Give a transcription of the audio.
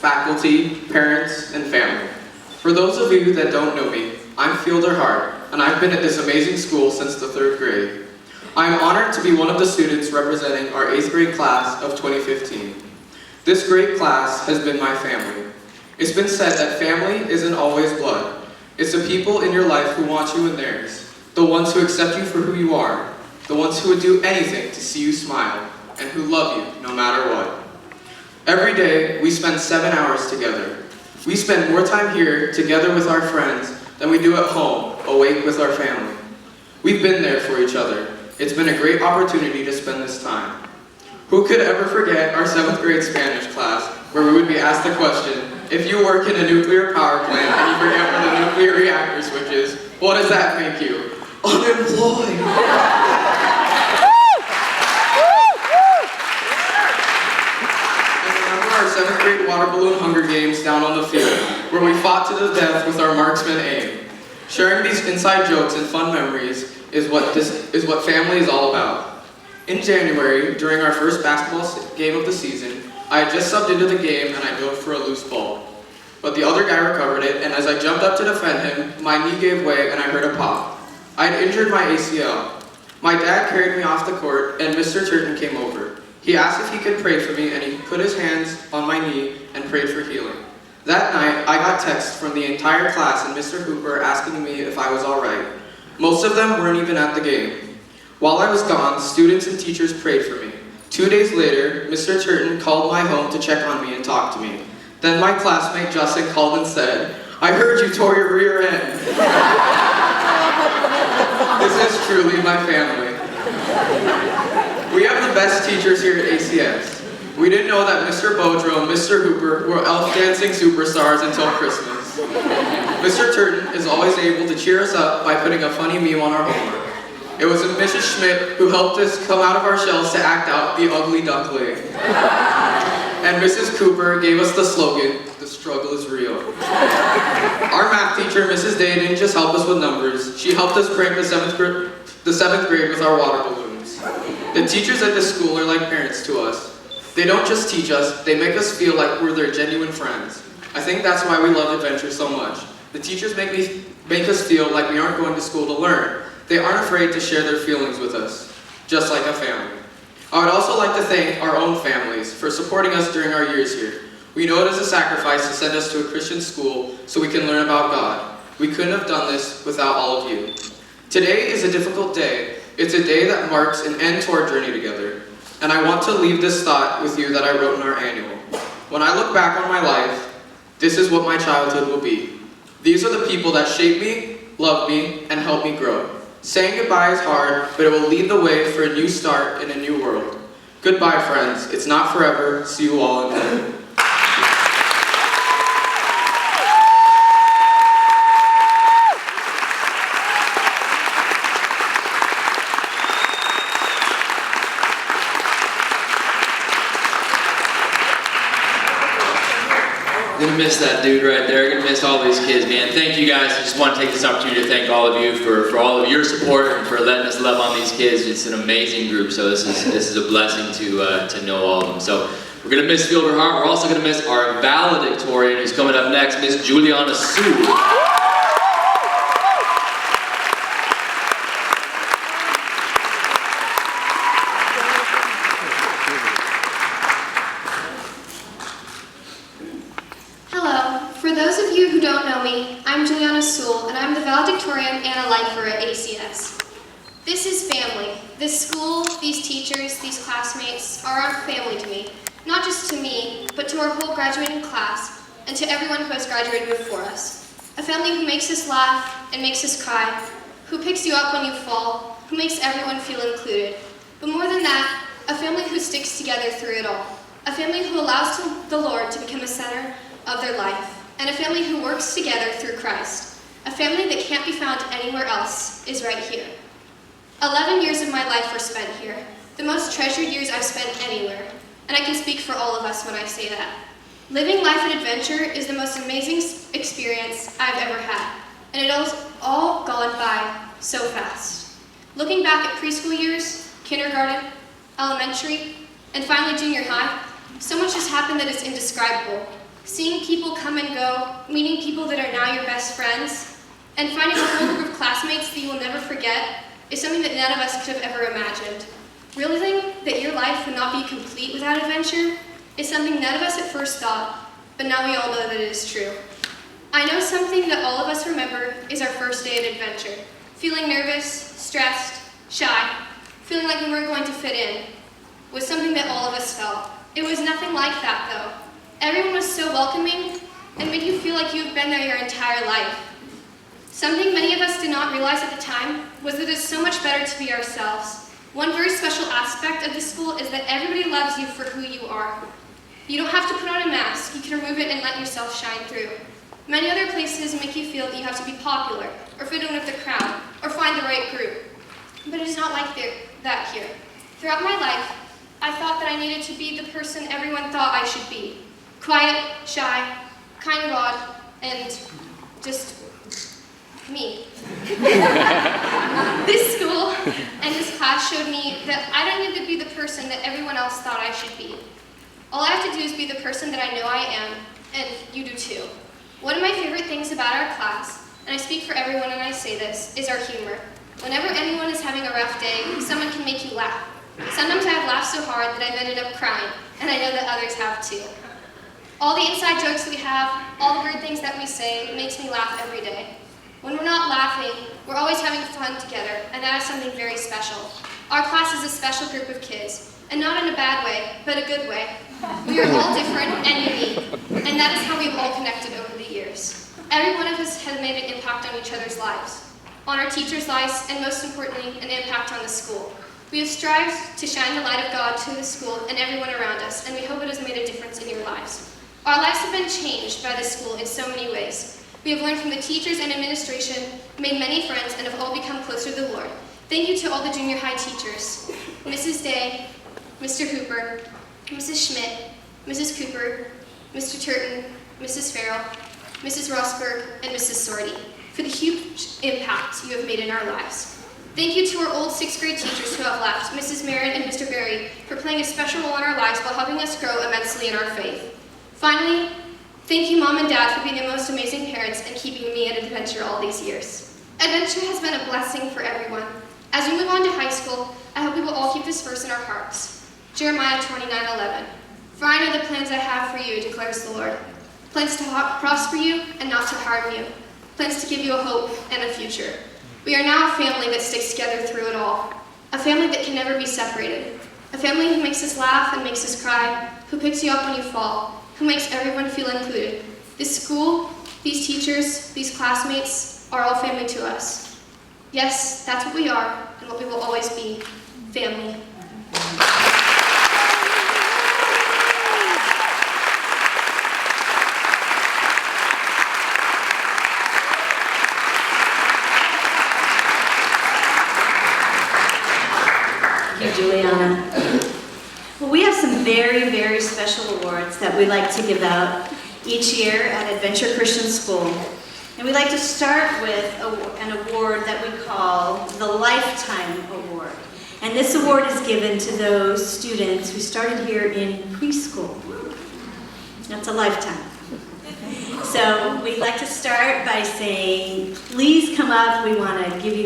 faculty, parents, and family. For those of you that don't know me, I'm Fieldyr Hart, and I've been at this amazing school since the 3rd grade. I am honored to be one of the students representing our 8th grade class of 2015. This great class has been my family. It's been said that family isn't always blood. It's the people in your life who want you in theirs, the ones who accept you for who you are, the ones who would do anything to see you smile, and who love you no matter what. Every day, we spend 7 hours together. We spend more time here together with our friends than we do at home, awake with our family. We've been there for each other. It's been a great opportunity to spend this time. Who could ever forget our 7th grade Spanish class, where we would be asked the question, if you work in a nuclear power plant and you forget where the nuclear reactor switch is, what does that make you? Unemployed! Our 7th grade water balloon Hunger Games down on the field, where we fought to the death with our marksman aim. Sharing these inside jokes and fun memories is what family is all about. In January, during our first basketball game of the season, I had just subbed into the game and I dove for a loose ball. But the other guy recovered it, and as I jumped up to defend him, my knee gave way and I heard a pop. I had injured my ACL. My dad carried me off the court and Mr. Turton came over. He asked if he could pray for me, and he put his hands on my knee and prayed for healing. That night, I got texts from the entire class and Mr. Hooper asking me if I was all right. Most of them weren't even at the game. While I was gone, students and teachers prayed for me. 2 days later, Mr. Turton called my home to check on me and talk to me. Then my classmate Justin called and said, "I heard you tore your rear end." This is truly my family. We have the best teachers here at ACS. We didn't know that Mr. Boudreaux and Mr. Hooper were elf dancing superstars until Christmas. Mr. Turton is always able to cheer us up by putting a funny meme on our homework. It was Mrs. Schmidt who helped us come out of our shells to act out the ugly duckling. And Mrs. Cooper gave us the slogan, "The struggle is real." Our math teacher, Mrs. Day, didn't just help us with numbers. She helped us prank the 7th grade with our water balloons. The teachers at this school are like parents to us. They don't just teach us, they make us feel like we're their genuine friends. I think that's why we love adventure so much. The teachers make us feel like we aren't going to school to learn. They aren't afraid to share their feelings with us, just like a family. I would also like to thank our own families for supporting us during our years here. We know it is a sacrifice to send us to a Christian school so we can learn about God. We couldn't have done this without all of you. Today is a difficult day. It's a day that marks an end to our journey together. And I want to leave this thought with you that I wrote in our annual. When I look back on my life, this is what my childhood will be. These are the people that shaped me, loved me, and helped me grow. Saying goodbye is hard, but it will lead the way for a new start in a new world. Goodbye, friends. It's not forever. See you all in heaven. Gonna miss that dude right there. Gonna miss all these kids, man. Thank you guys. I just want to take this opportunity to thank all of you for all of your support and for letting us love on these kids. It's an amazing group, so this is a blessing to know all of them. So we're gonna miss Fieldyr Hart. We're also gonna miss our valedictorian who's coming up next, Miss Juliana Sue. For those of you who don't know me, I'm Juliana Sewell, and I'm the valedictorian and a lifer at ACS. This is family. This school, these teachers, these classmates are our family to me. Not just to me, but to our whole graduating class, and to everyone who has graduated before us. A family who makes us laugh and makes us cry, who picks you up when you fall, who makes everyone feel included. But more than that, a family who sticks together through it all. A family who allows the Lord to become a center of their life. And a family who works together through Christ. A family that can't be found anywhere else is right here. 11 years of my life were spent here, the most treasured years I've spent anywhere, and I can speak for all of us when I say that. Living life and adventure is the most amazing experience I've ever had, and it has all gone by so fast. Looking back at preschool years, kindergarten, elementary, and finally junior high, so much has happened that it's indescribable. Seeing people come and go, meeting people that are now your best friends, and finding a whole group of classmates that you will never forget is something that none of us could have ever imagined. Realizing that your life would not be complete without adventure is something none of us at first thought, but now we all know that it is true. I know something that all of us remember is our first day at adventure. Feeling nervous, stressed, shy, feeling like we weren't going to fit in, was something that all of us felt. It was nothing like that though. Everyone was so welcoming and made you feel like you've been there your entire life. Something many of us did not realize at the time was that it's so much better to be ourselves. One very special aspect of this school is that everybody loves you for who you are. You don't have to put on a mask, you can remove it and let yourself shine through. Many other places make you feel that you have to be popular, or fit in with the crowd, or find the right group. But it is not like that here. Throughout my life, I thought that I needed to be the person everyone thought I should be. Quiet, shy, kind of odd, and just me. This school and this class showed me that I don't need to be the person that everyone else thought I should be. All I have to do is be the person that I know I am, and you do too. One of my favorite things about our class, and I speak for everyone when I say this, is our humor. Whenever anyone is having a rough day, someone can make you laugh. Sometimes I have laughed so hard that I've ended up crying, and I know that others have too. All the inside jokes we have, all the weird things that we say, makes me laugh every day. When we're not laughing, we're always having fun together, and that is something very special. Our class is a special group of kids, and not in a bad way, but a good way. We are all different and unique, and that is how we've all connected over the years. Every one of us has made an impact on each other's lives, on our teachers' lives, and most importantly, an impact on the school. We have strived to shine the light of God to the school and everyone around us, and we hope it has made a difference in your lives. Our lives have been changed by this school in so many ways. We have learned from the teachers and administration, made many friends, and have all become closer to the Lord. Thank you to all the junior high teachers, Mrs. Day, Mr. Hooper, Mrs. Schmidt, Mrs. Cooper, Mr. Turton, Mrs. Farrell, Mrs. Rosberg, and Mrs. Sorty, for the huge impact you have made in our lives. Thank you to our old 6th grade teachers who have left, Mrs. Marin and Mr. Berry, for playing a special role in our lives while helping us grow immensely in our faith. Finally, thank you, Mom and Dad, for being the most amazing parents and keeping me at Adventure all these years. Adventure has been a blessing for everyone. As we move on to high school, I hope we will all keep this verse in our hearts. Jeremiah 29:11. For I know the plans I have for you, declares the Lord. Plans to prosper you and not to harm you. Plans to give you a hope and a future. We are now a family that sticks together through it all. A family that can never be separated. A family who makes us laugh and makes us cry, who picks you up when you fall, who makes everyone feel included. This school, these teachers, these classmates are all family to us. Yes, that's what we are and what we will always be, family. Thank you, Juliana. Well, we have some very, very special awards that we like to give out each year at Adventure Christian School. And we'd like to start with an award that we call the Lifetime Award. And this award is given to those students who started here in preschool. That's a lifetime. So we'd like to start by saying, please come up. We want to give you